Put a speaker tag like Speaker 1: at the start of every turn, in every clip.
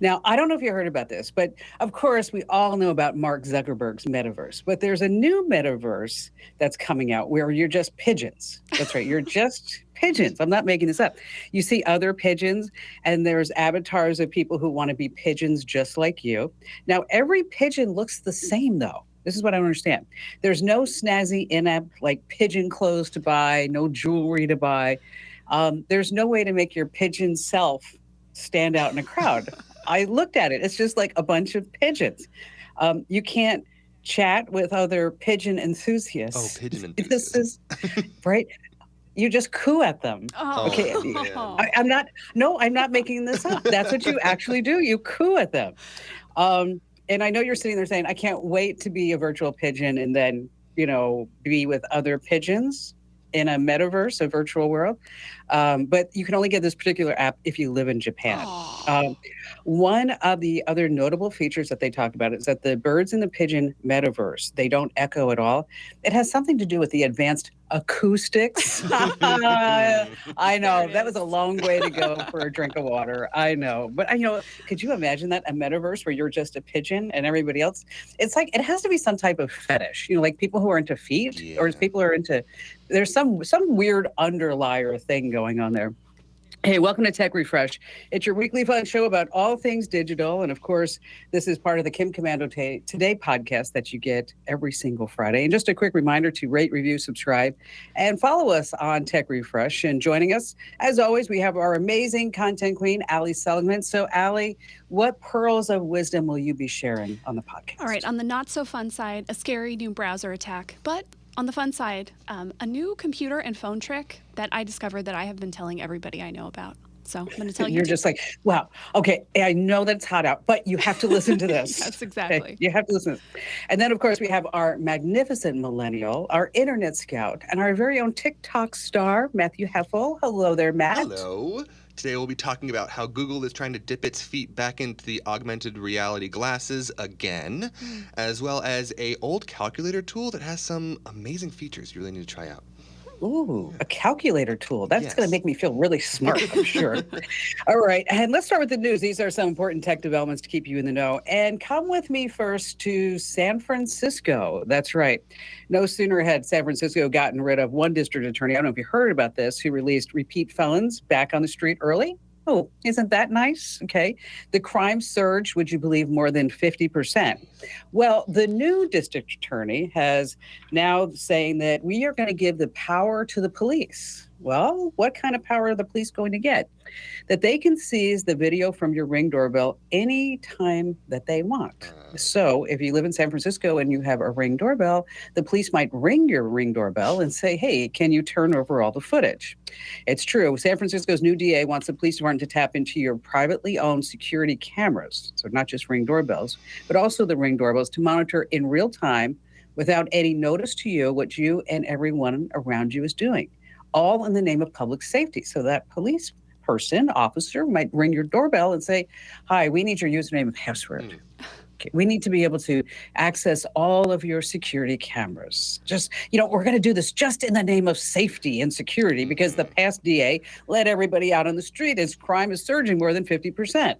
Speaker 1: Now, I don't know if you heard about this, but of course, we all know about Mark Zuckerberg's metaverse. But there's a new metaverse that's coming out where you're just pigeons. That's right, you're just pigeons. I'm not making this up. You see other pigeons, and there's avatars of people who want to be pigeons just like you. Now, every pigeon looks the same, though. This is what I don't understand. There's no snazzy in-app like pigeon clothes to buy, no jewelry to buy. There's no way to make your pigeon self stand out in a crowd. I looked at it. It's just like a bunch of pigeons. You can't chat with other pigeon
Speaker 2: Oh,
Speaker 1: enthusiasts.
Speaker 2: pigeon
Speaker 1: This
Speaker 2: enthusiast.
Speaker 1: is right. You just coo at them.
Speaker 2: Oh
Speaker 1: Okay.
Speaker 2: man.
Speaker 1: I'm not, no, I'm not making this up. That's what you actually do. You coo at them. And I know you're sitting there saying, I can't wait to be a virtual pigeon and then, be with other pigeons in a metaverse, a virtual world. But you can only get this particular app if you live in Japan.
Speaker 3: Oh.
Speaker 1: Um, One of the other notable features that they talked about is that the birds in the pigeon metaverse, they don't echo at all. It has something to do with the advanced acoustics. I
Speaker 3: There
Speaker 1: know
Speaker 3: it
Speaker 1: that was
Speaker 3: is.
Speaker 1: a long way to go for a drink of water. I know. But could you imagine that a metaverse where you're just a pigeon and everybody else? It's like it has to be some type of fetish, like people who are into feet or
Speaker 2: Yeah.
Speaker 1: people who are into there's some weird underlier thing going on there. Hey, welcome to Tech Refresh. It's your weekly fun show about all things digital. And of course, this is part of the Komando Today podcast that you get every single Friday. And just a quick reminder to rate, review, subscribe, and follow us on Tech Refresh. And joining us, as always, we have our amazing content queen, Ali Seligman. So, Ali, what pearls of wisdom will you be sharing on the podcast?
Speaker 3: All right, on the not so fun side, a scary new browser attack. But on the fun side, a new computer and phone trick that I discovered that I have been telling everybody I know about. So I'm going to tell you.
Speaker 1: You're just like, wow, okay, I know that it's hot out, but you have to listen to this.
Speaker 3: Yes,
Speaker 1: Okay,
Speaker 3: exactly.
Speaker 1: you have to listen to this. And then, of course, we have our magnificent millennial, our internet scout, and our very own TikTok star, Matthew Heffel. Hello there, Matt.
Speaker 2: Hello. Today we'll be talking about how Google is trying to dip its feet back into the augmented reality glasses again, as well as a old calculator tool that has some amazing features you really need to try out.
Speaker 1: Ooh, a calculator tool. That's going to
Speaker 2: Yes.
Speaker 1: make me feel really smart, I'm sure. All right. And let's start with the news. These are some important tech developments to keep you in the know. And come with me first to San Francisco. That's right. No sooner had San Francisco gotten rid of one district attorney, I don't know if you heard about this, who released repeat felons back on the street early. Oh, isn't that nice? Okay. The crime surged, would you believe, more than 50%. Well, the new district attorney has now saying that we are going to give the power to the police. Well, what kind of power are the police going to get? That they can seize the video from your Ring doorbell anytime that they want. So if you live in San Francisco and you have a Ring doorbell, the police might ring your Ring doorbell and say, hey, can you turn over all the footage? It's true. San Francisco's new DA wants the police department to tap into your privately owned security cameras. So not just Ring doorbells, but also the Ring doorbells to monitor in real time without any notice to you what you and everyone around you is doing, all in the name of public safety. So that police officer might ring your doorbell and say, hi, we need your username and password. Okay, we need to be able to access all of your security cameras. Just, we're going to do this just in the name of safety and security because the past DA let everybody out on the street as crime is surging more than 50%.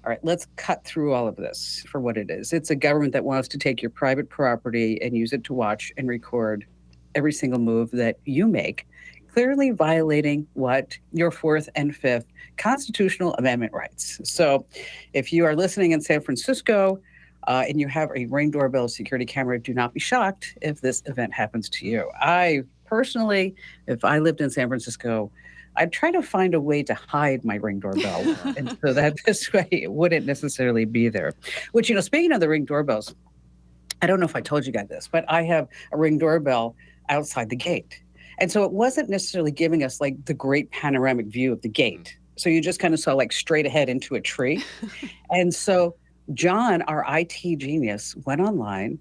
Speaker 1: All right, let's cut through all of this for what it is. It's a government that wants to take your private property and use it to watch and record every single move that you make, clearly violating what your Fourth and Fifth constitutional amendment rights. So if you are listening in San Francisco and you have a Ring doorbell security camera, do not be shocked if this event happens to you. I personally, if I lived in San Francisco, I'd try to find a way to hide my Ring doorbell and so that this way it wouldn't necessarily be there. Which, speaking of the Ring doorbells, I don't know if I told you guys this, but I have a Ring doorbell outside the gate. And so it wasn't necessarily giving us like the great panoramic view of the gate. So you just kind of saw like straight ahead into a tree. And so John, our IT genius, went online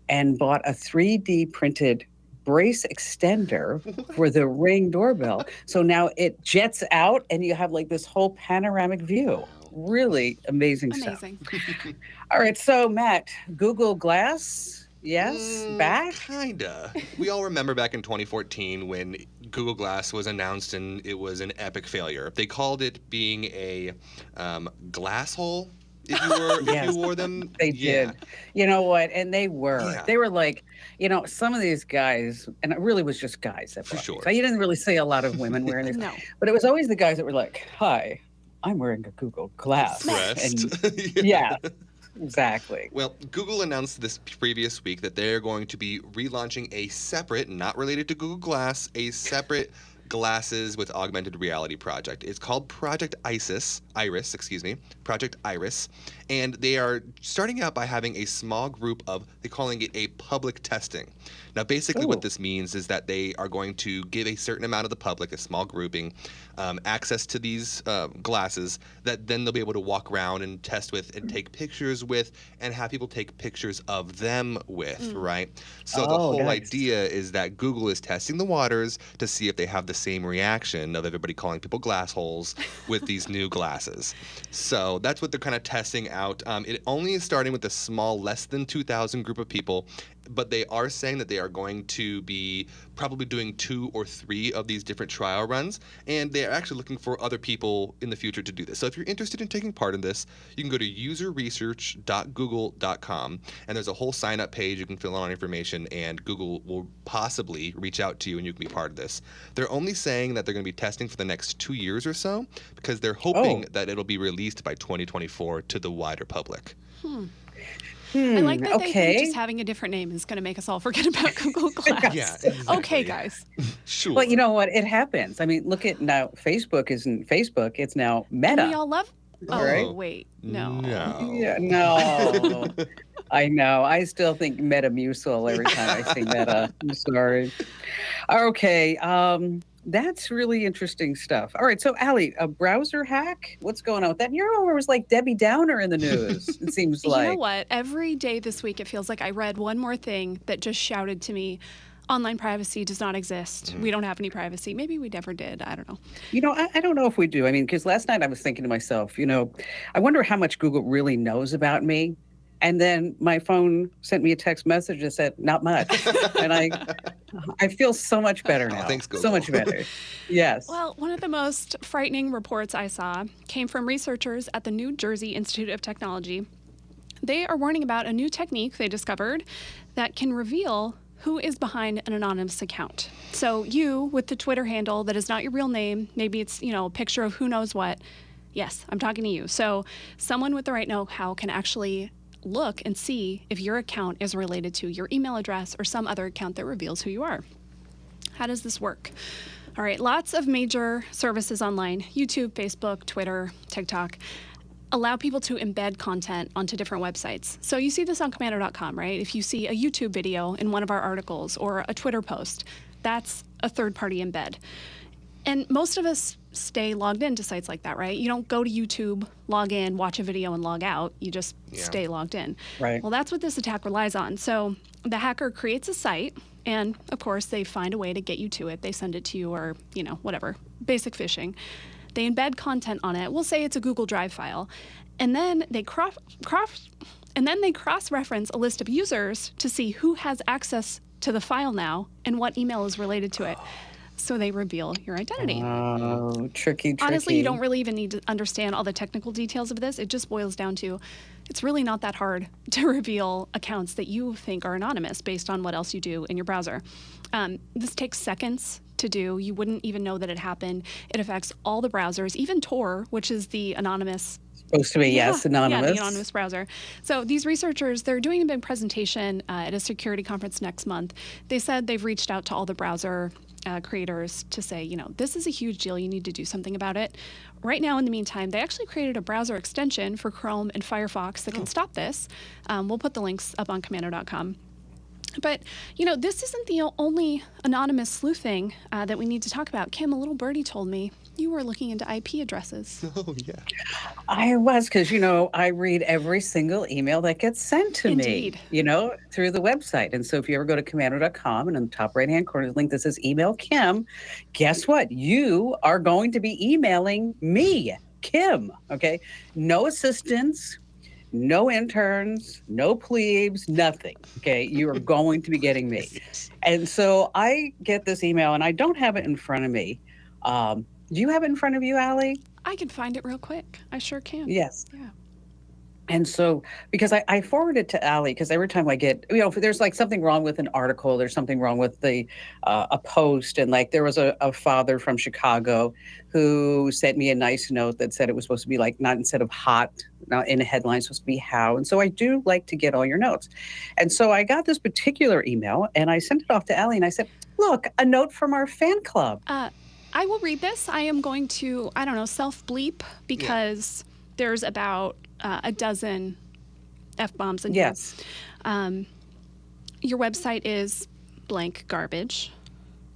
Speaker 1: and bought a 3D printed brace extender for the Ring doorbell. So now it jets out and you have like this whole panoramic view. Really amazing stuff.
Speaker 3: Amazing.
Speaker 1: All right. So, Matt, Google Glass Yes, back.
Speaker 2: Kinda. We all remember back in 2014 when Google Glass was announced and it was an epic failure. They called it being a glass hole. If you
Speaker 1: Yes,
Speaker 2: wore them,
Speaker 1: they
Speaker 2: yeah,
Speaker 1: did. You know what? And they were.
Speaker 2: yeah,
Speaker 1: They were like, some of these guys, and it really was just guys that
Speaker 2: for
Speaker 1: bought these.
Speaker 2: sure.
Speaker 1: You didn't really see a lot of women wearing these,
Speaker 3: No.
Speaker 1: but it was always the guys that were like, "Hi, I'm wearing a Google Glass,"
Speaker 2: Impressed.
Speaker 1: and
Speaker 2: Yeah.
Speaker 1: yeah, exactly.
Speaker 2: Well, Google announced this previous week that they're going to be relaunching a separate, not related to Google Glass, a separate glasses with augmented reality project. It's called Iris, excuse me, Project Iris, and they are starting out by having a small group of, they're calling it a public testing. Now, basically
Speaker 1: Ooh.
Speaker 2: what this means is that they are going to give a certain amount of the public, a small grouping, access to these glasses that then they'll be able to walk around and test with and take pictures with and have people take pictures of them with, right? So the
Speaker 1: Oh,
Speaker 2: whole
Speaker 1: nice.
Speaker 2: idea is that Google is testing the waters to see if they have the same reaction of everybody calling people glass holes with these new glasses. So that's what they're kind of testing out. It only is starting with a small, less than 2,000 group of people, but they are saying that they are going to be probably doing 2 or 3 of these different trial runs, and they're actually looking for other people in the future to do this. So if you're interested in taking part in this, you can go to userresearch.google.com, and there's a whole sign-up page. You can fill in all information, and Google will possibly reach out to you, and you can be part of this. They're only saying that they're going to be testing for the next 2 years or so, because they're hoping that it'll be released by 2024 to the wider public.
Speaker 3: I like that they think
Speaker 1: Okay.
Speaker 3: just having a different name is going to make us all forget about Google Glass.
Speaker 2: Yeah, exactly.
Speaker 3: Okay, guys.
Speaker 2: Sure.
Speaker 1: But you know what? It happens. I mean, look at now. Facebook isn't Facebook. It's now Meta.
Speaker 3: And we all love. Oh,
Speaker 1: Right?
Speaker 3: wait. No.
Speaker 2: No.
Speaker 1: Yeah, no. I know. I still think Metamucil every time I see Meta. I'm sorry. Okay. That's really interesting stuff. All right. So, Allie, a browser hack? What's going on with that? You're always like Debbie Downer in the news, it seems
Speaker 3: You
Speaker 1: like.
Speaker 3: know what? Every day this week, it feels like I read one more thing that just shouted to me, online privacy does not exist. We don't have any privacy. Maybe we never did. I don't know.
Speaker 1: I don't know if we do. I mean, because last night I was thinking to myself, I wonder how much Google really knows about me. And then my phone sent me a text message that said, not much. And I feel so much better now.
Speaker 2: thanks,
Speaker 1: So much
Speaker 2: Google.
Speaker 1: better. Yes.
Speaker 3: Well, one of the most frightening reports I saw came from researchers at the New Jersey Institute of Technology. They are warning about a new technique they discovered that can reveal who is behind an anonymous account. So you, with the Twitter handle that is not your real name, maybe it's, a picture of who knows what. Yes, I'm talking to you. So someone with the right know-how can actually look and see if your account is related to your email address or some other account that reveals who you are. How does this work? All right, lots of major services online, YouTube, Facebook, Twitter, TikTok, allow people to embed content onto different websites. So you see this on Komando.com, right? If you see a YouTube video in one of our articles or a Twitter post, that's a third-party embed. And most of us stay logged into sites like that, right? You don't go to YouTube, log in, watch a video, and log out. You just stay logged in.
Speaker 1: Right.
Speaker 3: Well, that's what this attack relies on. So the hacker creates a site, and of course, they find a way to get you to it. They send it to you or, whatever, basic phishing. They embed content on it. We'll say it's a Google Drive file. And then they cross-reference a list of users to see who has access to the file now and what email is related to it. So they reveal your identity.
Speaker 1: Oh, tricky.
Speaker 3: Honestly, you don't really even need to understand all the technical details of this. It just boils down to, it's really not that hard to reveal accounts that you think are anonymous based on what else you do in your browser. This takes seconds to do. You wouldn't even know that it happened. It affects all the browsers, even Tor, which is the anonymous
Speaker 1: Supposed to be, yes, anonymous.
Speaker 3: Yeah, the anonymous browser. So these researchers, they're doing a big presentation at a security conference next month. They said they've reached out to all the browser creators to say, this is a huge deal. You need to do something about it. Right now, in the meantime, they actually created a browser extension for Chrome and Firefox that can stop this. We'll put the links up on Komando.com. But, this isn't the only anonymous sleuthing that we need to talk about. Kim, a little birdie told me you were looking into IP addresses.
Speaker 2: Oh, yeah.
Speaker 1: I was, because, I read every single email that gets sent to
Speaker 3: Indeed.
Speaker 1: me, through the website. And so if you ever go to Komando.com and in the top right-hand corner, there's a link that says email Kim, guess what? You are going to be emailing me, Kim, okay? No assistance. no interns, no plebes, nothing. Okay, you are going to be getting me. And so I get this email, and I don't have it in front of me. Do you have it in front of you, Allie?
Speaker 3: I can find it real quick. I sure can.
Speaker 1: Yes.
Speaker 3: Yeah.
Speaker 1: And so, because I forwarded to Allie, because every time I get, if there's like something wrong with an article, there's something wrong with a post, and like there was a father from Chicago who sent me a nice note that said it was supposed to be like not instead of hot, now in a headline, it's supposed to be how. And so I do like to get all your notes. And so I got this particular email, and I sent it off to Allie, and I said, "Look, a note from our fan club."
Speaker 3: I will read this. I am going to, I don't know, self-bleep because there's about a dozen F-bombs in here.
Speaker 1: Yes.
Speaker 3: Your website is blank garbage.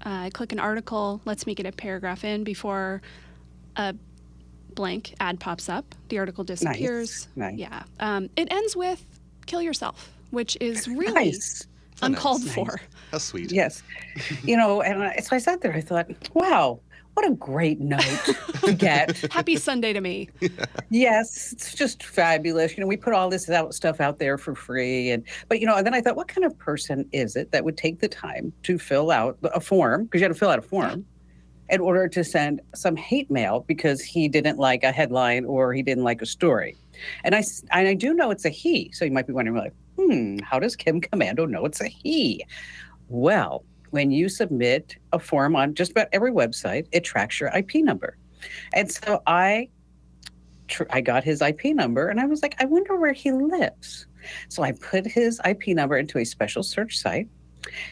Speaker 3: I click an article, lets me get a paragraph in before a blank ad pops up. The article disappears.
Speaker 1: Nice.
Speaker 3: Yeah. It ends with kill yourself, which is really
Speaker 1: Nice.
Speaker 3: uncalled
Speaker 2: Nice.
Speaker 3: for.
Speaker 2: How sweet.
Speaker 1: Yes. So I sat there, I thought, wow, what a great note to get.
Speaker 3: Happy Sunday to me.
Speaker 1: Yes, it's just fabulous. We put all this stuff out there for free. But and then I thought, what kind of person is it that would take the time to fill out a form, because you had to fill out a form, in order to send some hate mail because he didn't like a headline or he didn't like a story. And I do know it's a he. So you might be wondering, like, how does Kim Komando know it's a he? Well, when you submit a form on just about every website, it tracks your IP number. And so I got his IP number, and I was like, I wonder where he lives. So I put his IP number into a special search site.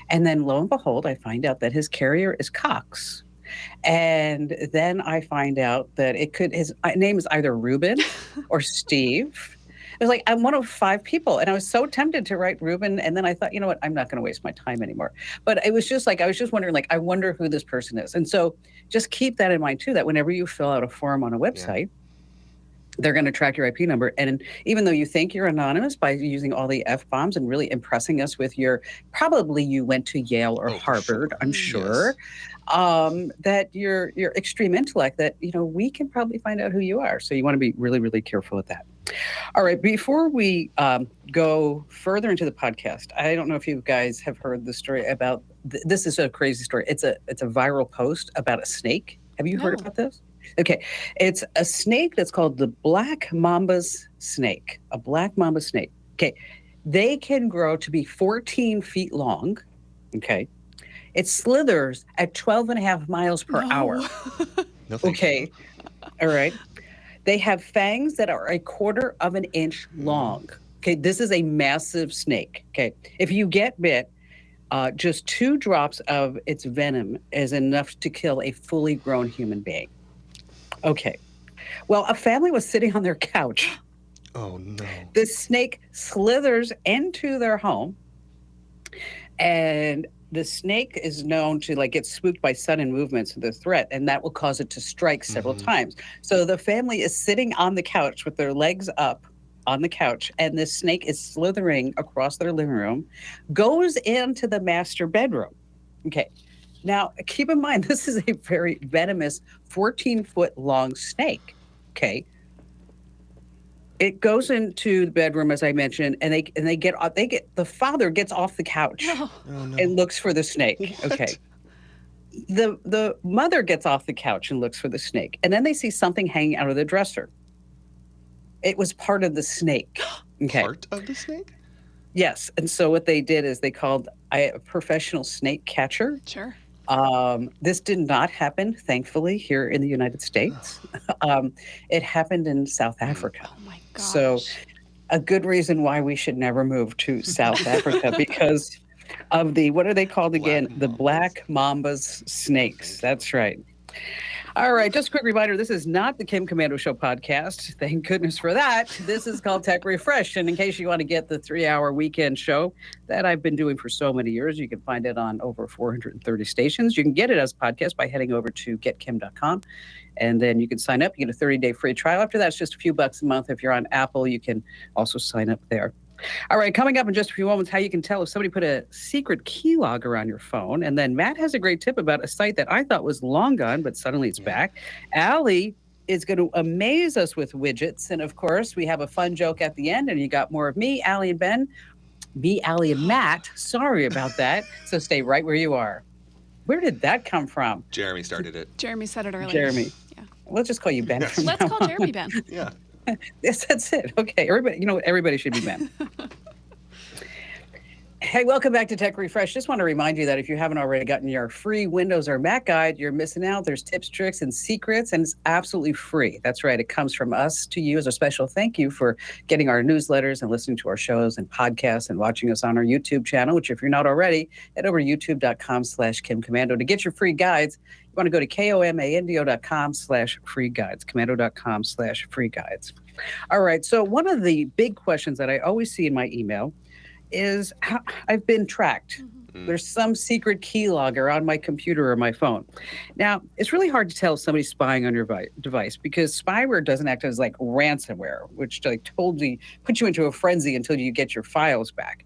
Speaker 1: And then lo and behold, I find out that his carrier is Cox. And then I find out that his name is either Ruben or Steve. It was like, I'm one of 5 people. And I was so tempted to write Ruben. And then I thought, you know what, I'm not going to waste my time anymore. But it was just like, I was just wondering, like, I wonder who this person is. And so just keep that in mind too, that whenever you fill out a form on a website, they're going to track your IP number. And even though you think you're anonymous by using all the F-bombs and really impressing us with probably you went to Yale or Harvard, I'm sure, that your extreme intellect, that, we can probably find out who you are. So you want to be really, really careful with that. All right. Before we go further into the podcast, I don't know if you guys have heard the story about, this is a crazy story. It's a viral post about a snake. Have you heard about this? Okay. It's a snake that's called the black mamba's snake, a black mamba snake. Okay. They can grow to be 14 feet long. Okay. It slithers at 12.5 miles per hour.
Speaker 2: No,
Speaker 1: okay. All right. They have fangs that are 1/4 of an inch long. Okay. This is a massive snake. Okay. If you get bit, just 2 drops of its venom is enough to kill a fully grown human being. Okay. Well, a family was sitting on their couch.
Speaker 2: Oh, no.
Speaker 1: The snake slithers into their home, and the snake is known to get spooked by sudden movements of the threat, and that will cause it to strike several times. So the family is sitting on the couch with their legs up on the couch, and this snake is slithering across their living room, goes into the master bedroom. Okay. Now, keep in mind, this is a very venomous 14-foot long snake. Okay. It goes into the bedroom, as I mentioned, and the father gets off the couch and looks for the snake.
Speaker 2: What?
Speaker 1: Okay. The mother gets off the couch and looks for the snake, and then they see something hanging out of the dresser. It was part of the snake. Okay.
Speaker 2: Part of the snake?
Speaker 1: Yes. And so what they did is they called a professional snake catcher.
Speaker 3: Sure.
Speaker 1: This did not happen, thankfully, here in the United States. It happened in South Africa.
Speaker 3: Oh my gosh.
Speaker 1: So a good reason why we should never move to South Africa, because of what are they called again? The black mamba's snakes. That's right. All right, just a quick reminder, this is not the Kim Komando Show podcast. Thank goodness for that. This is called Tech Refresh. And in case you want to get the 3-hour weekend show that I've been doing for so many years, you can find it on over 430 stations. You can get it as a podcast by heading over to getkim.com. And then you can sign up. You get a 30-day free trial. After that, it's just a few bucks a month. If you're on Apple, you can also sign up there. All right, coming up in just a few moments, how you can tell if somebody put a secret keylogger on your phone. And then Matt has a great tip about a site that I thought was long gone, but suddenly it's back. Allie is going to amaze us with widgets. And of course, we have a fun joke at the end, and you got more of me, Allie and Ben, me, Allie and Matt. Sorry about that. So stay right where you are. Where did that come from?
Speaker 2: Jeremy started it.
Speaker 3: Jeremy said it earlier.
Speaker 1: Jeremy.
Speaker 3: Yeah.
Speaker 1: We'll just call you Ben.
Speaker 2: Yes.
Speaker 1: From
Speaker 3: Let's
Speaker 1: now
Speaker 3: call
Speaker 1: on.
Speaker 3: Jeremy Ben.
Speaker 2: Yeah.
Speaker 1: Yes, that's it. Okay, everybody, everybody should be Ben. Hey, welcome back to Tech Refresh. Just want to remind you that if you haven't already gotten your free Windows or Mac guide, you're missing out. There's tips, tricks, and secrets, and it's absolutely free. That's right. It comes from us to you as a special thank you for getting our newsletters and listening to our shows and podcasts and watching us on our YouTube channel, which if you're not already, head over to youtube.com/KimKomando to get your free guides. You want to go to komando.com/free guides, komando.com/free guides. All right. So one of the big questions that I always see in my email is how I've been tracked.
Speaker 2: Mm.
Speaker 1: There's some secret keylogger on my computer or my phone. Now, it's really hard to tell if somebody's spying on your device because spyware doesn't act as like ransomware, which like totally puts you into a frenzy until you get your files back.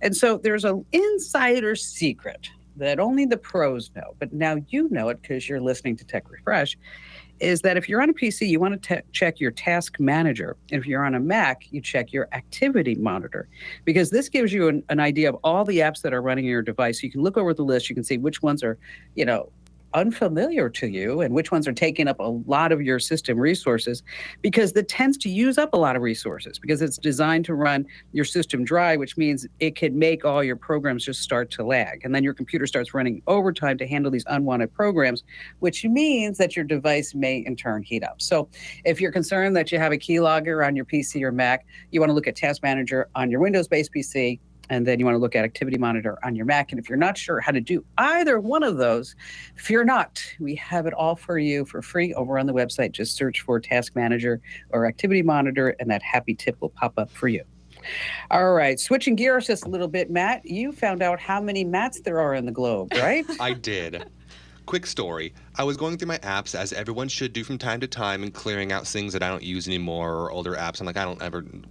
Speaker 1: And so there's an insider secret that only the pros know, but now you know it because you're listening to Tech Refresh, is that if you're on a PC, you want to check your task manager. And if you're on a Mac, you check your activity monitor, because this gives you an idea of all the apps that are running on your device. You can look over the list. You can see which ones are, unfamiliar to you and which ones are taking up a lot of your system resources, because it tends to use up a lot of resources because it's designed to run your system dry, which means it can make all your programs just start to lag. And then your computer starts running overtime to handle these unwanted programs, which means that your device may in turn heat up. So if you're concerned that you have a keylogger on your PC or Mac, you want to look at Task Manager on your Windows-based PC, and then you want to look at Activity Monitor on your Mac. And if you're not sure how to do either one of those, fear not. We have it all for you for free over on the website. Just search for Task Manager or Activity Monitor, and that happy tip will pop up for you. All right, switching gears just a little bit, Matt. You found out how many Matts there are in the globe, right?
Speaker 2: I did. Quick story. I was going through my apps, as everyone should do from time to time, and clearing out things that I don't use anymore or older apps. I'm like,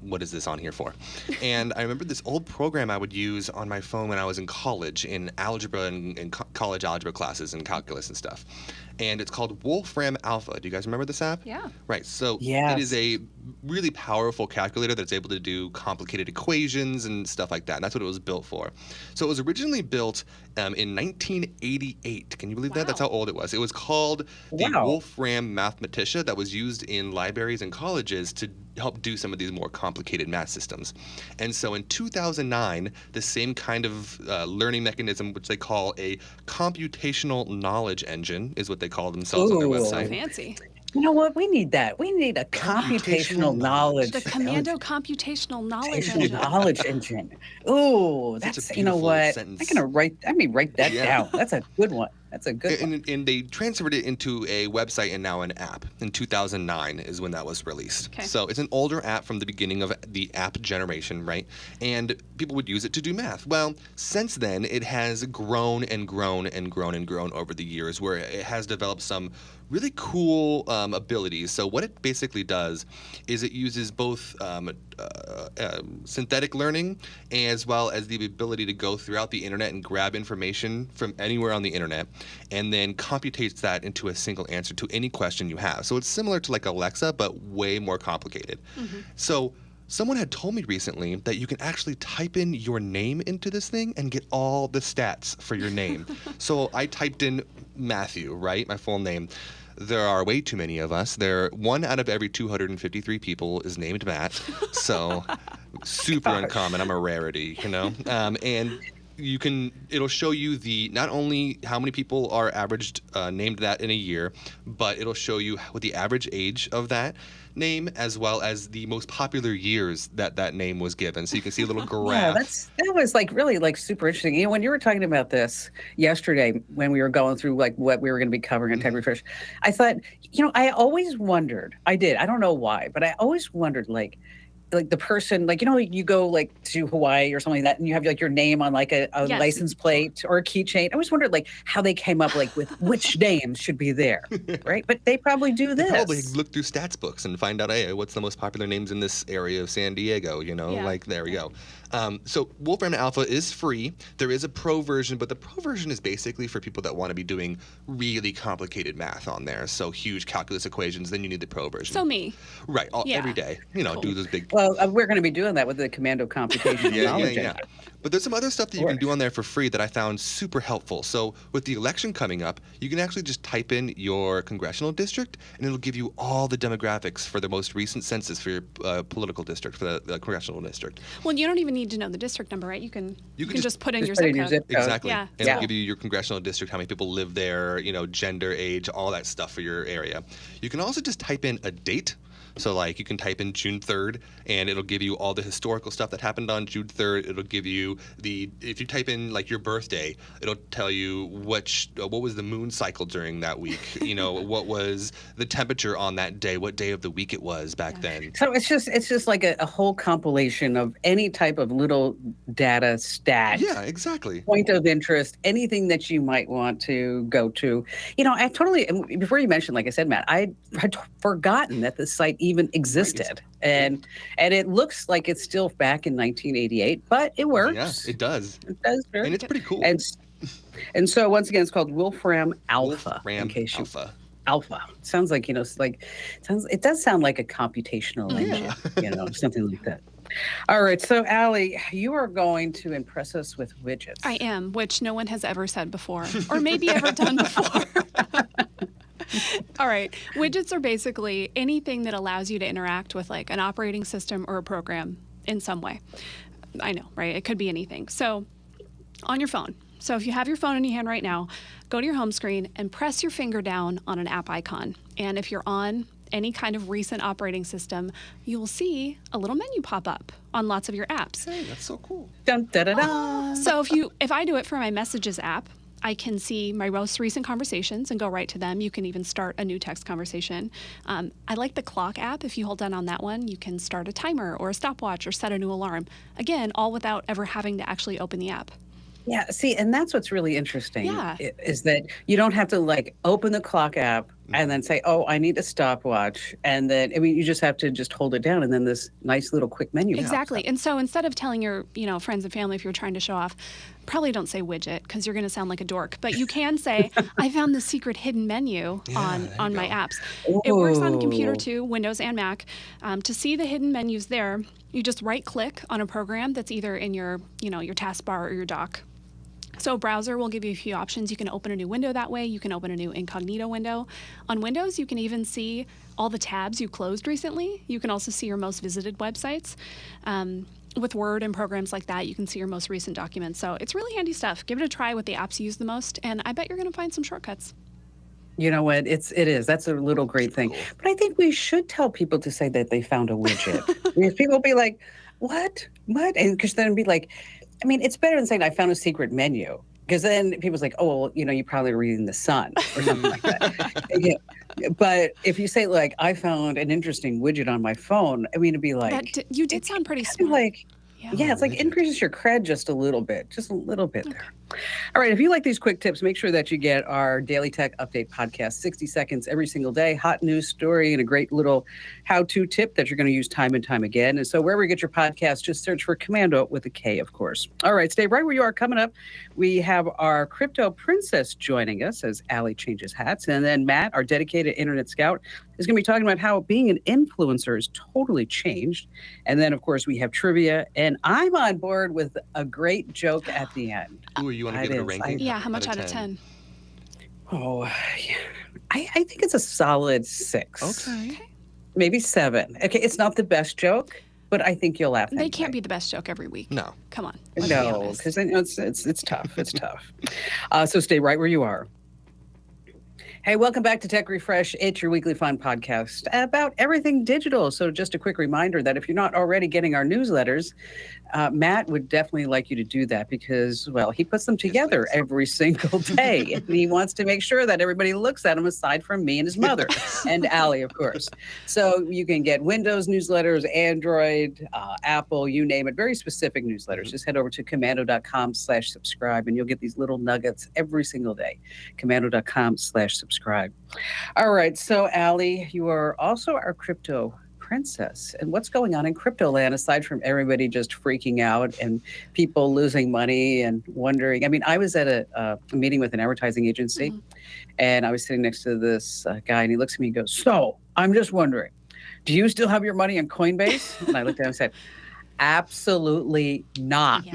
Speaker 2: what is this on here for? And I remember this old program I would use on my phone when I was in college, in algebra and college algebra classes and calculus and stuff. And it's called Wolfram Alpha. Do you guys remember this app?
Speaker 3: Yeah.
Speaker 2: Right. So
Speaker 1: Yes.
Speaker 2: It is a really powerful calculator that's able to do complicated equations and stuff like that. And that's what it was built for. So it was originally built in 1988. Can you believe that? That's how old it was. It was called the
Speaker 1: Wow.
Speaker 2: Wolfram Mathematica, that was used in libraries and colleges to help do some of these more complicated math systems. And so in 2009, the same kind of learning mechanism, which they call a computational knowledge engine, is what they call themselves on their
Speaker 1: Ooh.
Speaker 2: website.
Speaker 3: Fancy.
Speaker 1: You know what? We need that. We need a computational knowledge.
Speaker 3: The Komando computational knowledge
Speaker 1: Computational
Speaker 3: engine.
Speaker 1: knowledge engine. Ooh,
Speaker 2: Such a
Speaker 1: that's, you know
Speaker 2: beautiful
Speaker 1: what?
Speaker 2: sentence.
Speaker 1: I'm gonna write that
Speaker 2: Yeah.
Speaker 1: down. That's a good one. That's a good one.
Speaker 2: And they transferred it into a website and now an app. In 2009 is when that was released.
Speaker 3: Okay.
Speaker 2: So it's an older app from the beginning of the app generation, right? And people would use it to do math. Well, since then, it has grown and grown and grown and grown over the years, where it has developed some really cool abilities. So what it basically does is it uses both synthetic learning as well as the ability to go throughout the internet and grab information from anywhere on the internet, and then computates that into a single answer to any question you have. So it's similar to like Alexa, but way more complicated.
Speaker 3: Mm-hmm.
Speaker 2: So someone had told me recently that you can actually type in your name into this thing and get all the stats for your name. So I typed in Matthew, right? My full name. There are way too many of us. One out of every 253 people is named Matt. So super uncommon. I'm a rarity, and it'll show you not only how many people are averaged named that in a year, but it'll show you what the average age of that name, as well as the most popular years that name was given. So you can see a little
Speaker 1: Yeah,
Speaker 2: graph.
Speaker 1: that was like really like super interesting. You know, when you were talking about this yesterday, when we were going through like what we were going to be covering in Tech Refresh, I thought, I always wondered. I don't know why, but I always wondered, like, like the person, like, you go like to Hawaii or something like that, and you have like your name on like a
Speaker 3: Yes.
Speaker 1: license plate or a keychain. I always wondered like how they came up like with which names should be there, right? But they probably do
Speaker 2: They
Speaker 1: this.
Speaker 2: probably look through stats books and find out, hey, what's the most popular names in this area of San Diego,
Speaker 3: Yeah.
Speaker 2: like there we go. So Wolfram Alpha is free. There is a pro version, but the pro version is basically for people that want to be doing really complicated math on there. So huge calculus equations, then you need the pro version.
Speaker 3: So me.
Speaker 2: Right,
Speaker 3: Yeah.
Speaker 2: every day,
Speaker 3: Cool.
Speaker 2: do those big.
Speaker 1: Well, we're going to be doing that with the Komando computational knowledge engine.
Speaker 2: But there's some other stuff that you can do on there for free that I found super helpful. So with the election coming up, you can actually just type in your congressional district, and it'll give you all the demographics for the most recent census for your political district, for the congressional district.
Speaker 3: Well, you don't even need to know the district number, right? You can just put in your
Speaker 1: Just put
Speaker 3: zip
Speaker 1: in
Speaker 3: code.
Speaker 1: your zip code.
Speaker 2: Exactly.
Speaker 3: Yeah.
Speaker 2: And it'll give you your congressional district, how many people live there, gender, age, all that stuff for your area. You can also just type in a date. So like you can type in June 3rd and it'll give you all the historical stuff that happened on June 3rd. It'll give you if you type in like your birthday, it'll tell you what was the moon cycle during that week, what was the temperature on that day, what day of the week it was back then.
Speaker 1: So it's just like a whole compilation of any type of little data stat.
Speaker 2: Yeah, exactly.
Speaker 1: Point of interest, anything that you might want to go to. I totally, before you mentioned, like I said, Matt, I had forgotten that this site even existed. And it looks like it's still back in 1988, but it works.
Speaker 2: Yeah, it does.
Speaker 1: It does work.
Speaker 2: And it's pretty cool.
Speaker 1: And so once again, it's called Wolfram Alpha.
Speaker 2: Wolfram
Speaker 1: Alpha.
Speaker 2: Alpha.
Speaker 1: Sounds like, it does sound like a computational engine, something like that. All right. So, Allie, you are going to impress us with widgets.
Speaker 3: I am, which no one has ever said before, or maybe ever done before. All right. Widgets are basically anything that allows you to interact with like an operating system or a program in some way. I know, right? It could be anything. So on your phone. So if you have your phone in your hand right now, go to your home screen and press your finger down on an app icon. And if you're on any kind of recent operating system, you will see a little menu pop up on lots of your apps.
Speaker 2: Hey, that's so cool.
Speaker 1: Dun, da, da, da.
Speaker 3: So if I do it for my Messages app, I can see my most recent conversations and go right to them. You can even start a new text conversation. I like the clock app. If you hold down on that one, you can start a timer or a stopwatch or set a new alarm. Again, all without ever having to actually open the app.
Speaker 1: Yeah, see, and that's what's really interesting
Speaker 3: Yeah.
Speaker 1: is that you don't have to like open the clock app and then say, oh, I need a stopwatch. And then, you just have to just hold it down and then this nice little quick menu.
Speaker 3: Exactly.
Speaker 1: pops up.
Speaker 3: And so instead of telling your, friends and family if you're trying to show off, probably don't say widget because you're going to sound like a dork. But you can say, I found this secret hidden menu on my apps. It works on a computer
Speaker 1: Ooh.
Speaker 3: too, Windows and Mac. To see the hidden menus there, you just right click on a program that's either in your, your taskbar or your dock. So a browser will give you a few options. You can open a new window that way. You can open a new incognito window. On Windows, you can even see all the tabs you closed recently. You can also see your most visited websites. With Word and programs like that, you can see your most recent documents. So it's really handy stuff. Give it a try with the apps you use the most, and I bet you're going to find some shortcuts.
Speaker 1: You know what? It is. That's a little great thing. But I think we should tell people to say that they found a widget. Because people will be like, what? And because then it'd be like, it's better than saying I found a secret menu. Because then people's like, oh, well, you're probably reading The Sun or something like that. Yeah. But if you say like, I found an interesting widget on my phone, it'd be like.
Speaker 3: You did sound pretty
Speaker 1: kind of
Speaker 3: smart.
Speaker 1: like,
Speaker 3: Yeah.
Speaker 1: yeah, it's like increases your cred just a little bit there. All right, if you like these quick tips, make sure that you get our Daily Tech Update podcast, 60 seconds every single day, hot news story, and a great little how-to tip that you're going to use time and time again. And so wherever you get your podcast, just search for Komando with a K, of course. All right, stay right where you are. Coming up, we have our crypto princess joining us as Allie changes hats. And then Matt, our dedicated internet scout, is going to be talking about how being an influencer has totally changed. And then, of course, we have trivia, and I'm on board with a great joke at the end.
Speaker 2: Ooh, you want to give it a ranking?
Speaker 3: Yeah, how much out of 10?
Speaker 1: Oh, yeah. I think it's a solid 6.
Speaker 2: Okay.
Speaker 1: Maybe 7. Okay, it's not the best joke, but I think you'll laugh.
Speaker 3: They can't be the best joke every week.
Speaker 2: No.
Speaker 3: Come on. Let's be
Speaker 1: No,
Speaker 3: honest.
Speaker 1: because it's tough. It's tough. So stay right where you are. Hey, welcome back to Tech Refresh. It's your weekly fun podcast about everything digital. So just a quick reminder that if you're not already getting our newsletters, Matt would definitely like you to do that because, well, he puts them together every single day. And he wants to make sure that everybody looks at them aside from me and his mother and Allie, of course. So you can get Windows newsletters, Android, Apple, you name it, very specific newsletters. Just head over to komando.com/subscribe and you'll get these little nuggets every single day. Komando.com/subscribe. All right. So, Allie, you are also our crypto princess. And what's going on in crypto land aside from everybody just freaking out and people losing money and wondering? I mean, I was at a meeting with an advertising agency and I was sitting next to this guy and he looks at me and goes, "So, I'm just wondering, do you still have your money in Coinbase?" And I looked at him and said, "Absolutely not.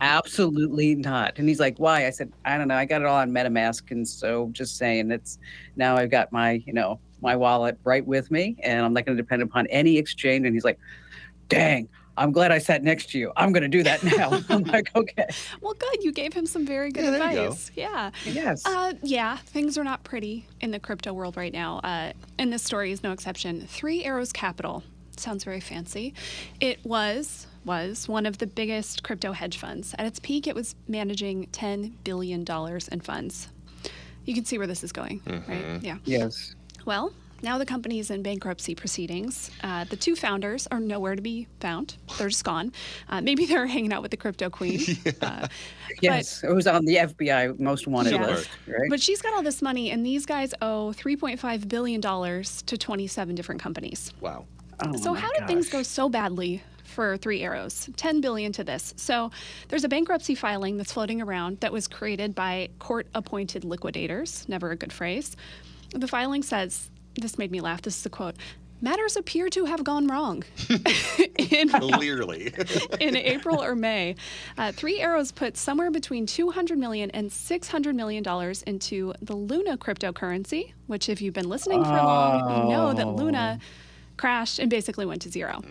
Speaker 1: Absolutely not." And he's like, "Why?" I said, "I don't know. I got it all on MetaMask. And so just saying now I've got my, my wallet right with me and I'm not going to depend upon any exchange." And he's like, "Dang, I'm glad I sat next to you. I'm going to do that now." I'm like, "Okay."
Speaker 3: Well, good. You gave him some very good
Speaker 2: there you
Speaker 3: advice. Yeah.
Speaker 1: Yes.
Speaker 3: Yeah, things are not pretty in the crypto world right now. And this story is no exception. Three Arrows Capital. Sounds very fancy. It was one of the biggest crypto hedge funds. At its peak, it was managing $10 billion in funds. You can see where this is going, right? Yeah.
Speaker 1: Yes.
Speaker 3: Well, now the company is in bankruptcy proceedings. The two founders are nowhere to be found. They're just gone. Maybe they're hanging out with the crypto queen.
Speaker 1: Yes. It was on the FBI most wanted
Speaker 3: Yeah.
Speaker 1: list, right?
Speaker 3: But she's got all this money, and these guys owe $3.5 billion to 27 different companies.
Speaker 2: Wow.
Speaker 1: Oh,
Speaker 3: So
Speaker 1: my
Speaker 3: how did things
Speaker 1: gosh.
Speaker 3: go so badly for Three Arrows? $10 billion to this. So there's a bankruptcy filing that's floating around that was created by court-appointed liquidators. Never a good phrase. The filing says, this made me laugh, this is a quote, "Matters appear to have gone wrong."
Speaker 2: Clearly.
Speaker 3: In April or May, Three Arrows put somewhere between $200 million and $600 million into the Luna cryptocurrency, which if you've been listening for long, you know that Luna crashed and basically went to zero.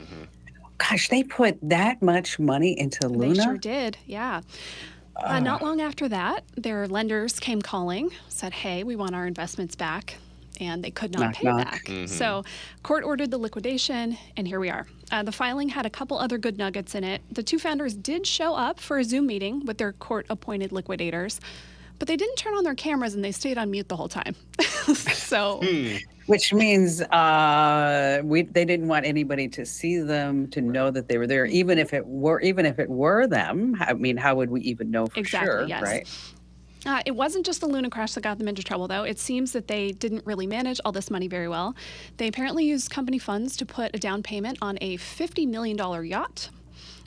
Speaker 1: Gosh, they put that much money into Luna?
Speaker 3: They sure did, yeah. Not long after that, their lenders came calling, said, "Hey, we want our investments back." And they could not
Speaker 1: Knock,
Speaker 3: pay
Speaker 1: knock.
Speaker 3: back. So court ordered the liquidation, and here we are. The filing had a couple other good nuggets in it. The two founders did show up for a Zoom meeting with their court-appointed liquidators, but they didn't turn on their cameras and they stayed on mute the whole time. So,
Speaker 1: Which means they didn't want anybody to see them, to know that they were there, even if it were them. I mean, how would we even know for
Speaker 3: Exactly,
Speaker 1: sure,
Speaker 3: yes.
Speaker 1: right?
Speaker 3: It wasn't just the Luna crash that got them into trouble, though. It seems that they didn't really manage all this money very well. They apparently used company funds to put a down payment on a $50 million yacht.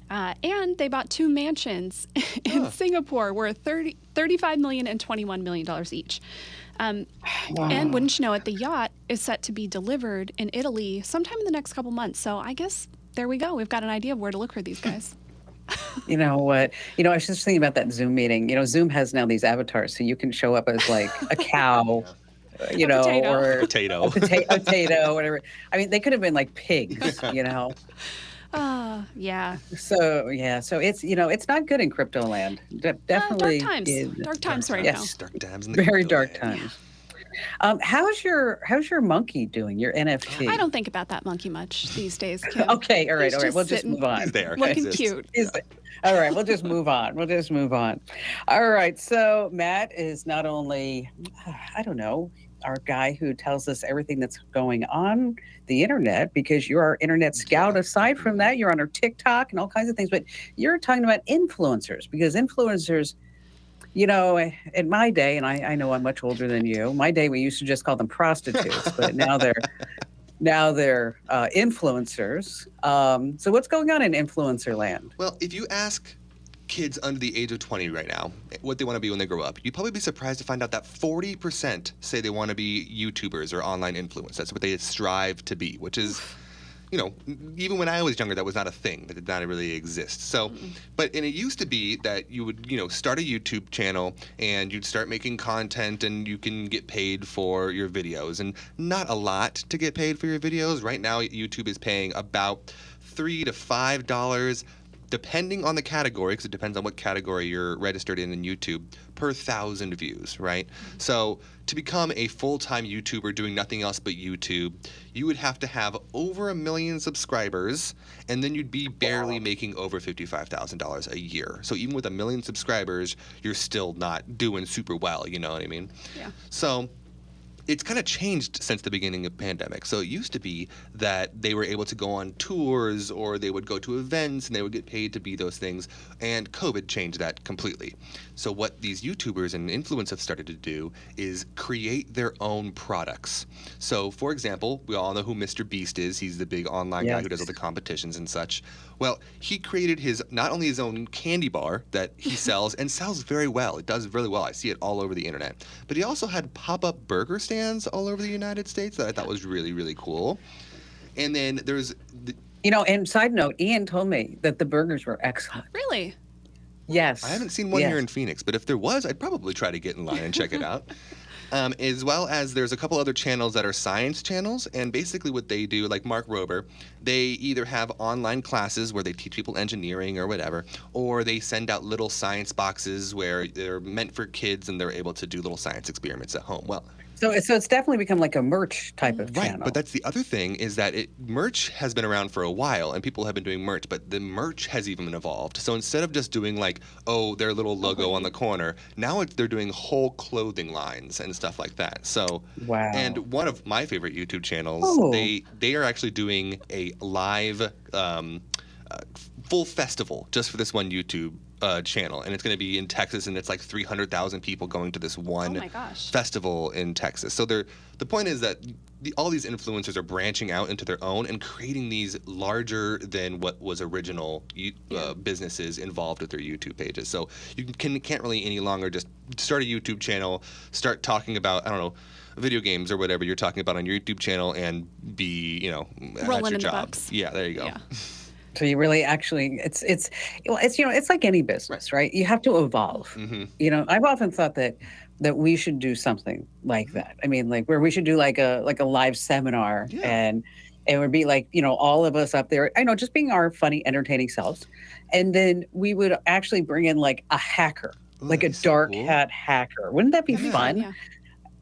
Speaker 3: And they bought two mansions in Singapore worth $35 million and $21 million each. And wouldn't you know it, the yacht is set to be delivered in Italy sometime in the next couple months. So I guess there we go. We've got an idea of where to look for these guys.
Speaker 1: You know what? I was just thinking about that Zoom meeting. Zoom has now these avatars, so you can show up as like a cow,
Speaker 3: potato.
Speaker 1: or
Speaker 2: Potato.
Speaker 1: a potato, whatever. I mean, they could have been like pigs,
Speaker 3: Yeah.
Speaker 1: So yeah, so it's not good in crypto land. Definitely
Speaker 3: Dark times.
Speaker 1: is.
Speaker 3: Dark times right
Speaker 1: Yes.
Speaker 2: Dark times in the
Speaker 1: Very
Speaker 2: crypto
Speaker 1: dark
Speaker 2: land.
Speaker 1: times. How's your monkey doing? Your NFT?
Speaker 3: now. I don't think about that monkey much these days, Kim.
Speaker 1: Okay, all right.
Speaker 3: He's
Speaker 1: We'll just
Speaker 3: sitting,
Speaker 1: move on.
Speaker 2: He's there.
Speaker 3: Looking
Speaker 2: Exists.
Speaker 3: cute.
Speaker 1: All right, we'll just move on. All right, so Matt is not only, I don't know, our guy who tells us everything that's going on the internet, because you're our internet scout. Aside from that, you're on our TikTok and all kinds of things, but you're talking about influencers, because influencers, in my day, and I know I'm much older than you, my day we used to just call them prostitutes, but now they're influencers. So what's going on in influencer land?
Speaker 2: Well, if you ask kids under the age of 20 right now what they want to be when they grow up, you'd probably be surprised to find out that 40% say they want to be YouTubers or online influencers. That's what they strive to be, which is, even when I was younger, that was not a thing. That did not really exist. So, and it used to be that you would, start a YouTube channel and you'd start making content and you can get paid for your videos, and not a lot to get paid for your videos. Right now, YouTube is paying about $3 to $5 depending on the category, because it depends on what category you're registered in YouTube, per 1,000 views, right? So to become a full-time YouTuber doing nothing else but YouTube, you would have to have over 1 million subscribers, and then you'd be barely making over $55,000 a year. So even with 1 million subscribers, you're still not doing super well, you know what I mean?
Speaker 3: Yeah.
Speaker 2: So it's kind of changed since the beginning of pandemic. So it used to be that they were able to go on tours or they would go to events and they would get paid to be those things. And COVID changed that completely. So what these YouTubers and influencers have started to do is create their own products. So for example, we all know who Mr. Beast is. He's the big online guy who does all the competitions and such. Well, he created not only his own candy bar that he sells and sells very well. It does really well. I see it all over the internet. But he also had pop-up burger stands all over the United States that I thought was really, really cool. And then there's
Speaker 1: And side note, Ian told me that the burgers were excellent.
Speaker 3: Really?
Speaker 1: Yes.
Speaker 2: I haven't seen one here in Phoenix, but if there was, I'd probably try to get in line and check it out. As well as there's a couple other channels that are science channels, and basically what they do, like Mark Rober, they either have online classes where they teach people engineering or whatever, or they send out little science boxes where they're meant for kids and they're able to do little science experiments at home. Well,
Speaker 1: So it's definitely become like a merch type of
Speaker 2: right,
Speaker 1: channel.
Speaker 2: but that's the other thing is that merch has been around for a while and people have been doing merch, but the merch has even evolved. So instead of just doing like, their little logo on the corner, now they're doing whole clothing lines and stuff like that. So,
Speaker 1: wow.
Speaker 2: And one of my favorite YouTube channels, they are actually doing a live full festival just for this one YouTube channel, and it's going to be in Texas, and it's like 300,000 people going to this one festival in Texas. So the point is that all these influencers are branching out into their own and creating these larger than what was original businesses involved with their YouTube pages. So you can't really any longer just start a YouTube channel, start talking about, I don't know, video games or whatever you're talking about on your YouTube channel and be,
Speaker 3: rolling
Speaker 2: that's your
Speaker 3: in the
Speaker 2: job.
Speaker 3: bucks.
Speaker 2: Yeah, there you go.
Speaker 3: Yeah.
Speaker 1: So you really actually, it's it's like any business, right? You have to evolve.
Speaker 2: Mm-hmm.
Speaker 1: I've often thought that we should do something like that. I mean, like where we should do like a live seminar, and it would be like, all of us up there, just being our funny, entertaining selves. And then we would actually bring in like a hacker, like a dark hat hacker. Wouldn't that be fun?
Speaker 3: Yeah.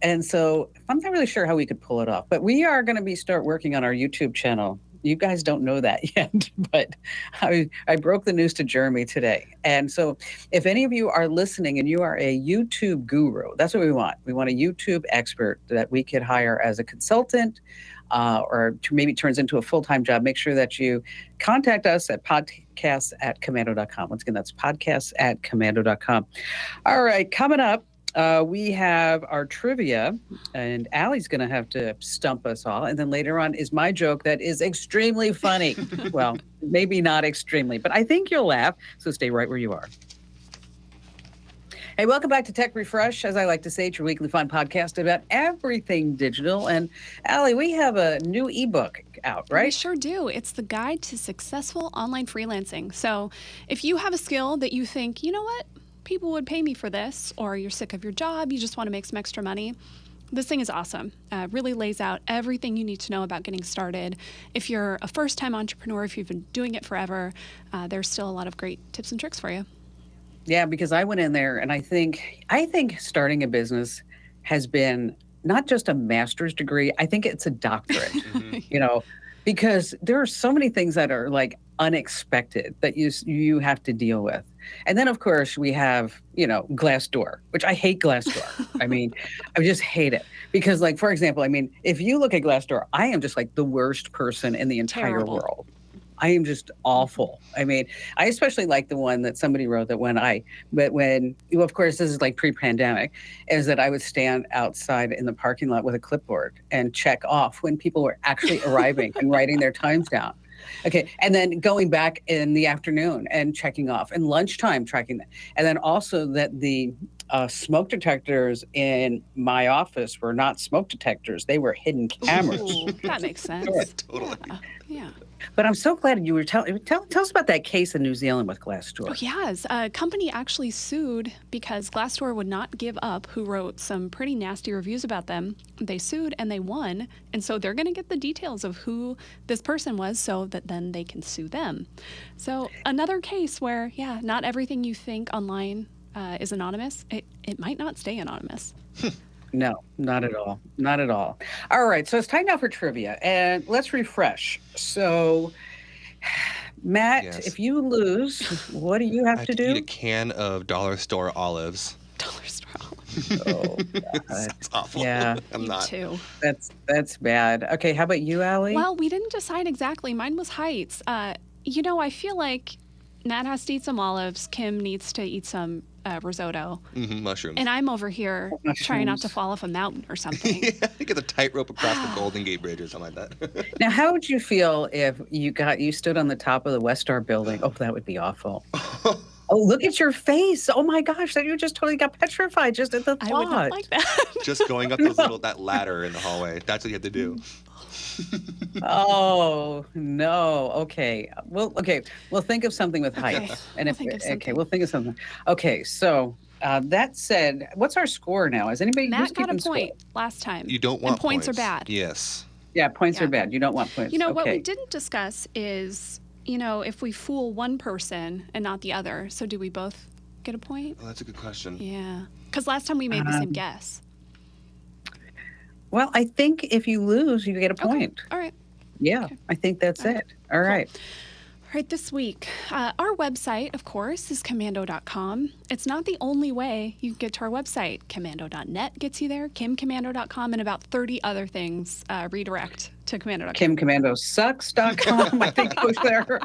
Speaker 1: And so I'm not really sure how we could pull it off, but we are going to start working on our YouTube channel. You guys don't know that yet, but I broke the news to Jeremy today. And so if any of you are listening and you are a YouTube guru, that's what we want. We want a YouTube expert that we could hire as a consultant or maybe turns into a full-time job. Make sure that you contact us at podcasts@komando.com. Once again, that's podcasts@komando.com. All right, coming up, we have our trivia, and Allie's going to have to stump us all. And then later on is my joke that is extremely funny. Well, maybe not extremely, but I think you'll laugh. So stay right where you are. Hey, welcome back to Tech Refresh. As I like to say, it's your weekly fun podcast about everything digital. And Allie, we have a new ebook out, right?
Speaker 3: We sure do. It's the Guide to Successful Online Freelancing. So if you have a skill that you think, you know what? People would pay me for this, or you're sick of your job, you just want to make some extra money. This thing is awesome. Really lays out everything you need to know about getting started. If you're a first-time entrepreneur, if you've been doing it forever, there's still a lot of great tips and tricks for you.
Speaker 1: Yeah, because I went in there and I think starting a business has been not just a master's degree, I think it's a doctorate, because there are so many things that are like unexpected that you have to deal with. And then, of course, we have, Glassdoor, which I hate Glassdoor. I mean, I just hate it because, like, for example, I mean, if you look at Glassdoor, I am just like the worst person in the entire world. I am just awful. I mean, I especially like the one that somebody wrote that when, of course, this is like pre-pandemic, is that I would stand outside in the parking lot with a clipboard and check off when people were actually arriving and writing their times down. Okay, and then going back in the afternoon and checking off, and lunchtime tracking that. And then also that the smoke detectors in my office were not smoke detectors. They were hidden cameras.
Speaker 3: Ooh, that makes sense.
Speaker 2: Totally.
Speaker 3: Yeah.
Speaker 1: But I'm so glad you were tell us about that case in New Zealand with Glassdoor.
Speaker 3: Oh, yes. A company actually sued because Glassdoor would not give up, who wrote some pretty nasty reviews about them. They sued and they won. And so they're going to get the details of who this person was so that then they can sue them. So another case where, yeah, not everything you think online is anonymous. It might not stay anonymous.
Speaker 1: No, not at all. Not at all. All right, so it's time now for trivia, and let's refresh. So, Matt,
Speaker 2: Yes.
Speaker 1: if you lose, what do you
Speaker 2: I
Speaker 1: have
Speaker 2: have
Speaker 1: to
Speaker 2: to eat a
Speaker 1: do?
Speaker 2: can of dollar store olives.
Speaker 3: Dollar store.
Speaker 1: Oh, God.
Speaker 2: Sounds awful.
Speaker 1: Yeah.
Speaker 2: I'm
Speaker 3: You
Speaker 2: not.
Speaker 3: too.
Speaker 1: That's bad. Okay, how about you, Allie?
Speaker 3: Well, we didn't decide exactly. Mine was heights. I feel like Matt has to eat some olives. Kim needs to eat some risotto.
Speaker 2: Mushrooms.
Speaker 3: And I'm over here trying not to
Speaker 1: Mushrooms.
Speaker 3: fall off a mountain or something.
Speaker 2: Yeah, you get the tightrope across the Golden Gate Bridge or something like that.
Speaker 1: Now, how would you feel if you stood on the top of the West Star building? Oh, that would be awful. Oh, look at your face. Oh my gosh, that you just totally got petrified just at the thought.
Speaker 3: I would not like that.
Speaker 2: Just going up that ladder in the hallway. That's what you have to do.
Speaker 1: Oh no. Okay. Well, okay. We'll think of something with height.
Speaker 3: We'll think of
Speaker 1: okay,
Speaker 3: something.
Speaker 1: we'll think of something. Okay. So that said, what's our score now? Is anybody
Speaker 3: Matt
Speaker 1: who's
Speaker 3: got a
Speaker 1: keeping
Speaker 3: point
Speaker 1: score?
Speaker 3: last time.
Speaker 2: You don't want
Speaker 3: And points are bad.
Speaker 2: Yes.
Speaker 1: Yeah, points
Speaker 3: Yeah.
Speaker 1: are bad. You don't want points.
Speaker 3: What we
Speaker 1: Okay.
Speaker 3: didn't discuss is, if we fool one person and not the other. So do we both get a point?
Speaker 2: Well, that's a good question.
Speaker 3: Yeah. Because last time we made the same guess.
Speaker 1: Well, I think if you lose, you get a point.
Speaker 3: All right.
Speaker 1: Yeah, I think that's it. All right.
Speaker 3: All right, this week, our website, of course, is Komando.com. It's not the only way you can get to our website. Komando.net gets you there, KimKomando.com, and about 30 other things redirect to Komando.com.
Speaker 1: KimCommandoSucks.com, I think goes there.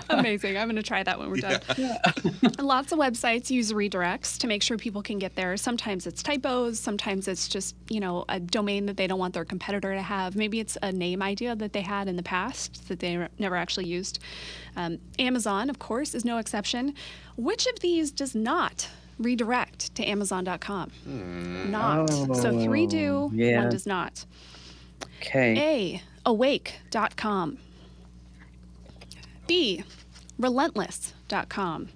Speaker 3: Amazing. I'm going to try that when we're done. And lots of websites use redirects to make sure people can get there. Sometimes it's typos. Sometimes it's just, a domain that they don't want their competitor to have. Maybe it's a name idea that they had in the past that they never actually used. Amazon, of course, is no exception. Which of these does not redirect to Amazon.com? Not. So 3 do,
Speaker 1: yeah.
Speaker 3: 1 does not.
Speaker 1: Okay.
Speaker 3: A, awake.com. B, relentless.com.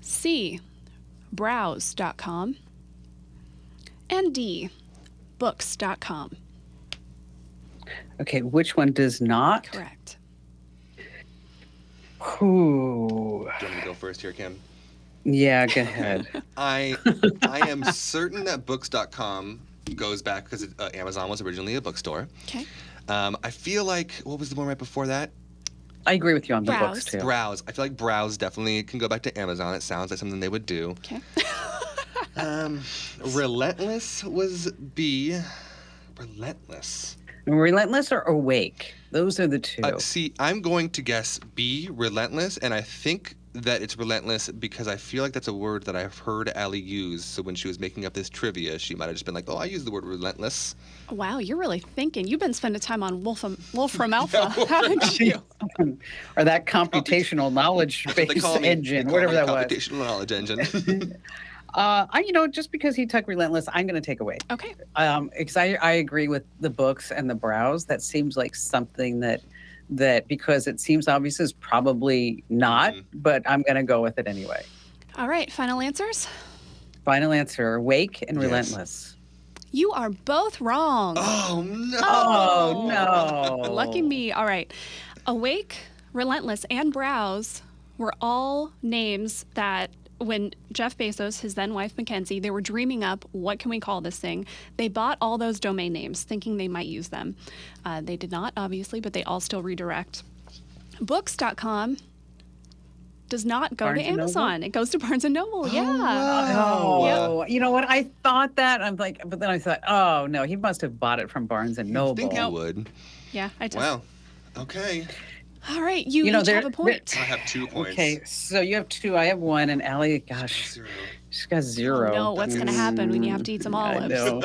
Speaker 3: C, browse.com. And D, books.com.
Speaker 1: Okay, which one does not?
Speaker 3: Correct.
Speaker 1: Ooh.
Speaker 2: Do you want me to go first here, Kim?
Speaker 1: Yeah, go ahead.
Speaker 2: I am certain that books.com goes back because Amazon was originally a bookstore.
Speaker 3: Okay.
Speaker 2: I feel like, what was the one right before that?
Speaker 1: I agree with you on the
Speaker 3: Browse.
Speaker 1: books too.
Speaker 2: Browse. I feel like Browse definitely can go back to Amazon. It sounds like something they would do.
Speaker 3: Okay.
Speaker 2: Relentless was B. Relentless.
Speaker 1: Relentless or awake? Those are the two.
Speaker 2: See, I'm going to guess B, relentless, and I think that it's relentless because I feel like that's a word that I've heard Allie use. So when she was making up this trivia, she might have just been like, "Oh, I use the word relentless."
Speaker 3: Wow, you're really thinking. You've been spending time on Wolfram Alpha, haven't you?
Speaker 1: Or that computational knowledge
Speaker 2: They
Speaker 1: based
Speaker 2: call me-
Speaker 1: engine,
Speaker 2: they call
Speaker 1: whatever
Speaker 2: me
Speaker 1: that was.
Speaker 2: computational knowledge engine.
Speaker 1: Just because he took relentless, I'm going to take away.
Speaker 3: Okay.
Speaker 1: Because I agree with the books and the browse. That seems like something that because it seems obvious is probably not, but I'm going to go with it anyway.
Speaker 3: All right, final answers?
Speaker 1: Final answer: awake and
Speaker 2: Yes.
Speaker 1: relentless.
Speaker 3: You are both wrong.
Speaker 2: Oh no!
Speaker 1: Oh no!
Speaker 3: Lucky me. All right. Awake, Relentless, and Browse were all names that when Jeff Bezos, his then wife Mackenzie, they were dreaming up, what can we call this thing? They bought all those domain names thinking they might use them. They did not, obviously, but they all still redirect. Books.com does not go
Speaker 1: Barnes
Speaker 3: to
Speaker 1: and Noble?
Speaker 3: Amazon. It goes to Barnes & Noble. Yeah.
Speaker 1: Oh, you know what? I thought that. I'm like, but then I thought, oh no, he must have bought it from Barnes and Noble.
Speaker 2: I think you would.
Speaker 3: Yeah, I did.
Speaker 2: Wow. Okay.
Speaker 3: All right, you
Speaker 1: know,
Speaker 3: each have a point.
Speaker 2: I have 2 points.
Speaker 1: Okay, so you have 2. I have 1, and Allie, gosh,
Speaker 2: 0.
Speaker 1: she's got 0.
Speaker 3: Oh, no, what's going to happen when you have to eat some
Speaker 1: I
Speaker 3: olives?
Speaker 1: know.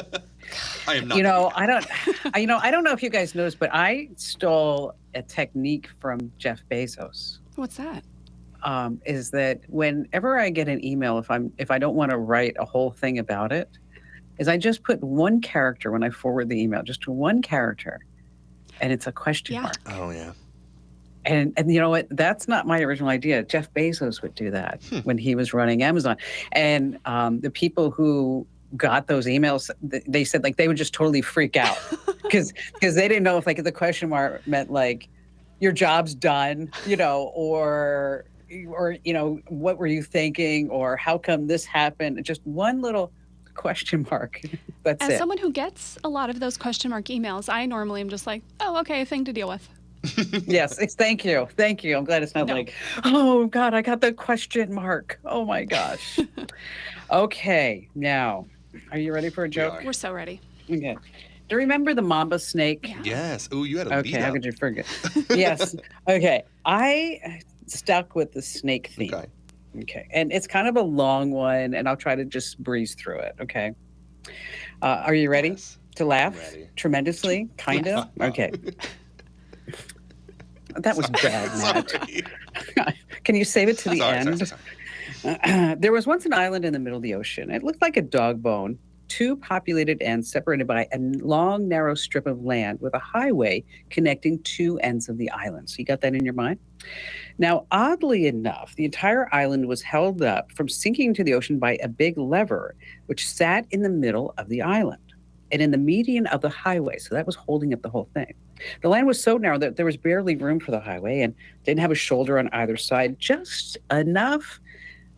Speaker 2: I am not.
Speaker 1: I don't know if you guys noticed, but I stole a technique from Jeff Bezos.
Speaker 3: What's that?
Speaker 1: Is that whenever I get an email, if I don't want to write a whole thing about it, is I just put one character when I forward the email, just one character, and it's a question
Speaker 3: Yeah.
Speaker 1: mark.
Speaker 2: Oh yeah.
Speaker 1: And you know what? That's not my original idea. Jeff Bezos would do that when he was running Amazon. And the people who got those emails, they said like they would just totally freak out because they didn't know if like the question mark meant like your job's done, or what were you thinking, or how come this happened? Just one little question mark. That's
Speaker 3: As
Speaker 1: it.
Speaker 3: someone who gets a lot of those question mark emails, I normally am just like, oh, okay, a thing to deal with.
Speaker 1: Yes, thank you. I'm glad it's not
Speaker 3: No.
Speaker 1: like, oh God, I got the question mark. Oh my gosh. Okay, now, are you ready for a joke?
Speaker 2: are.
Speaker 3: We're so ready.
Speaker 1: Okay. Do you remember the mamba snake?
Speaker 3: Yeah.
Speaker 2: Yes. Ooh, you had a lead
Speaker 1: Okay, how
Speaker 2: up.
Speaker 1: could you forget? Yes. Okay, I stuck with the snake theme.
Speaker 2: Okay.
Speaker 1: Okay, and it's kind of a long one, and I'll try to just breeze through it. Okay. Are you ready
Speaker 2: Yes.
Speaker 1: to laugh
Speaker 2: ready.
Speaker 1: tremendously? Kind
Speaker 3: Yes.
Speaker 1: of. Okay. That was bad, Matt.
Speaker 2: Sorry.
Speaker 1: Can you save it to the
Speaker 2: Sorry,
Speaker 1: end?
Speaker 2: sorry.
Speaker 1: There was once an island in the middle of the ocean. It looked like a dog bone, two populated ends separated by a long, narrow strip of land with a highway connecting two ends of the island. So you got that in your mind? Now, oddly enough, the entire island was held up from sinking into the ocean by a big lever, which sat in the middle of the island and in the median of the highway. So that was holding up the whole thing. The land was so narrow that there was barely room for the highway and didn't have a shoulder on either side, just enough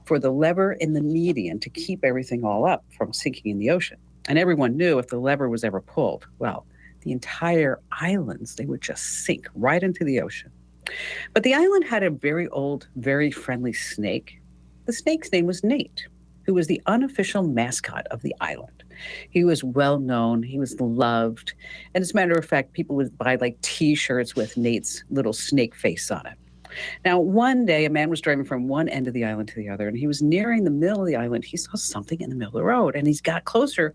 Speaker 1: for the lever in the median to keep everything all up from sinking in the ocean. And everyone knew if the lever was ever pulled, well, the entire islands, they would just sink right into the ocean. But the island had a very old, very friendly snake. The snake's name was Nate, who was the unofficial mascot of the island. He was well known, he was loved. And as a matter of fact, people would buy like t-shirts with Nate's little snake face on it. Now, one day, a man was driving from one end of the island to the other, and he was nearing the middle of the island. He saw something in the middle of the road, and he's got closer.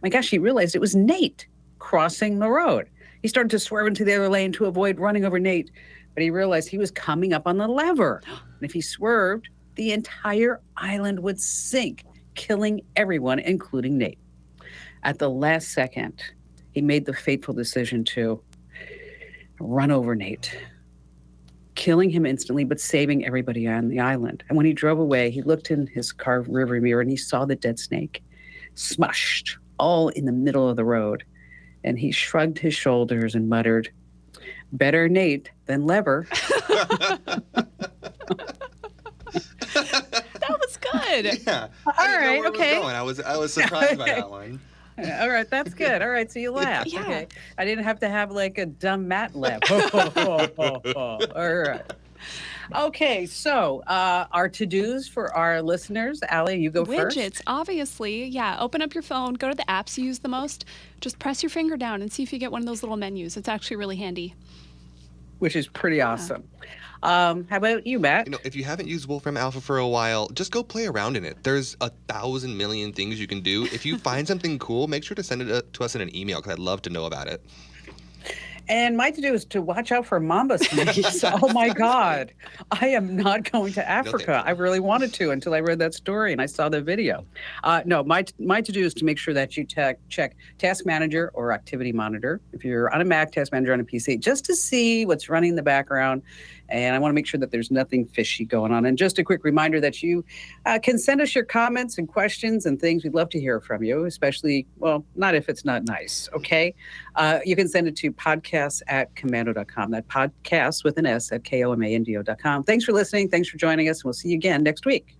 Speaker 1: My gosh, he realized it was Nate crossing the road. He started to swerve into the other lane to avoid running over Nate, but he realized he was coming up on the lever. And if he swerved, the entire island would sink, killing everyone, including Nate. At the last second, he made the fateful decision to run over Nate, killing him instantly, but saving everybody on the island. And when he drove away, he looked in his car rearview mirror and he saw the dead snake smushed all in the middle of the road. And he shrugged his shoulders and muttered, "Better Nate than lever."
Speaker 3: That was good.
Speaker 2: Yeah.
Speaker 1: All
Speaker 2: I didn't know
Speaker 1: right,
Speaker 2: where
Speaker 1: okay.
Speaker 2: It was going. I was surprised by that one.
Speaker 1: All right, that's good. All right, so you laughed.
Speaker 3: Yeah.
Speaker 1: Okay. I didn't have to have like a dumb Matt laugh. All right. Okay, so our to-dos for our listeners. Allie, you go first.
Speaker 3: Widgets, obviously. Yeah, open up your phone, go to the apps you use the most. Just press your finger down and see if you get one of those little menus. It's actually really handy.
Speaker 1: Which is pretty awesome. How about you, Matt?
Speaker 2: If you haven't used Wolfram Alpha for a while, just go play around in it. There's 1,000 million things you can do. If you find something cool, make sure to send it to us in an email because I'd love to know about it.
Speaker 1: And my to-do is to watch out for mamba snakes. Oh my God. I am not going to Africa. I really wanted to until I read that story and I saw the video. No, my to-do is to make sure that you check Task Manager or Activity Monitor. If you're on a Mac, Task Manager on a PC, just to see what's running in the background. And I want to make sure that there's nothing fishy going on. And just a quick reminder that you can send us your comments and questions and things. We'd love to hear from you, especially, well, not if it's not nice, okay? You can send it to podcasts@komando.com. That podcast with an S at komando.com. Thanks for listening. Thanks for joining us. And we'll see you again next week.